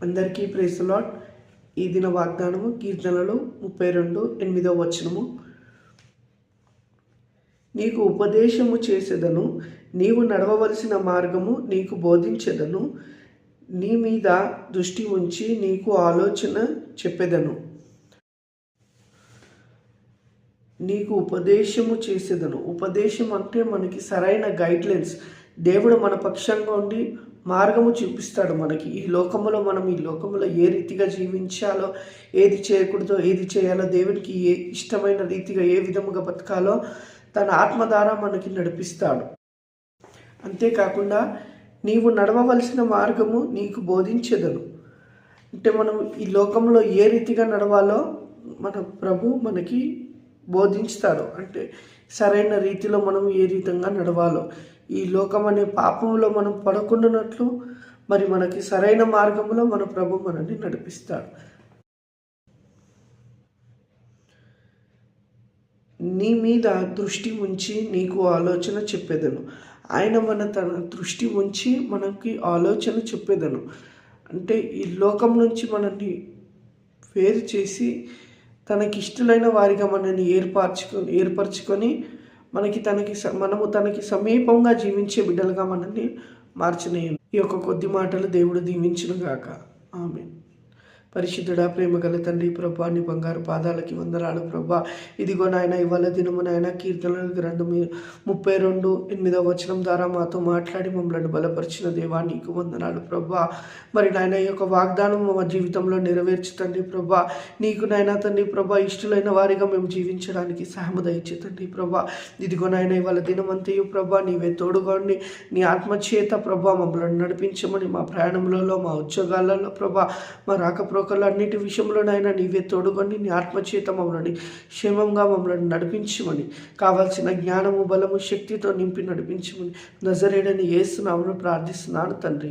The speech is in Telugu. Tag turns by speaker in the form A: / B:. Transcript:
A: అందరికీ ప్రైజ్ ది లార్డ్. ఈ దిన వాగ్దానము కీర్తనలు 32:8 వచనము. నీకు ఉపదేశము చేసేదను, నీవు నడవవలసిన మార్గము నీకు బోధించెదను, నీ మీద దృష్టి ఉంచి నీకు ఆలోచన చెప్పెదను. నీకు ఉపదేశము చేసేదను. ఉపదేశం అంటే మనకి సరైన గైడ్లైన్స్. దేవుడు మన పక్షంగా ఉండి మార్గము చూపిస్తాడు మనకి. ఈ లోకంలో ఏ రీతిగా జీవించాలో, ఏది చేయకూడదో, ఏది చేయాలో, దేవునికి ఏ ఇష్టమైన రీతిగా ఏ విధముగా బతకాలో తన ఆత్మ ద్వారా మనకి నడిపిస్తాడు. అంతేకాకుండా నీవు నడవవలసిన మార్గము నీకు బోధించెదను. అంటే మనం ఈ లోకంలో ఏ రీతిగా నడవాలో మన ప్రభు మనకి బోధించుతాడు. అంటే సరైన రీతిలో మనం ఏ రీతిగా నడవాలో, ఈ లోకం అనే పాపంలో మనం పడకుండానట్లు మరి మనకి సరైన మార్గంలో మన ప్రభు మనల్ని నడిపిస్తాడు. నీ మీద దృష్టి ఉంచి నీకు ఆలోచన చెప్పేదను. ఆయన తన దృష్టి ఉంచి మనకి ఆలోచన చెప్పేదను. అంటే ఈ లోకం నుంచి మనల్ని వేరు చేసి తనకిష్టమైన వారిగా మనల్ని ఏర్పరచుకొని మనము తనకి సమీపంగా జీవించే బిడ్డలుగా మనల్ని మార్చనేయం. ఈ యొక్క కొద్ది మాటలు దేవుడు దీవించునుగాక. ఆమేన్. పరిశుద్ధుడా, ప్రేమ గల తండ్రి ప్రభా, నీ బంగారు పాదాలకి వందనాలు ప్రభా. ఇదిగో నాయన, ఇవాళ దినము నాయన కీర్తనల గ్రంథం 32:8 వచనం ద్వారా మాతో మాట్లాడి మమ్మల్ని బలపరిచిన దేవా, నీకు వందనాలు ప్రభా. మరి నాయన ఈ యొక్క వాగ్దానం మా జీవితంలో నెరవేర్చుతండి ప్రభా. నీకు నాయన తండ్రి ప్రభా ఇష్టలైన వారిగా మేము జీవించడానికి సహాయం దయచేతండి ప్రభా. ఇదిగో నాయన, ఇవాళ దినమంతయు ప్రభా నీవే తోడుగోండి, నీ ఆత్మచేత ప్రభా మమ్మల్ని నడిపించమని, మా ప్రయాణంలో, మా ఉద్యోగాలలో ప్రభా, మా అన్నిటి విషయంలో నాయన నీవే తోడుకొని నీ ఆత్మచేత మమ్మల్ని క్షేమంగా మమ్మల్ని నడిపించమని, కావాల్సిన జ్ఞానము, బలము, శక్తితో నింపి నడిపించమని నజరేయుడైన యేసు నామమున ప్రార్థిస్తున్నాను తండ్రి.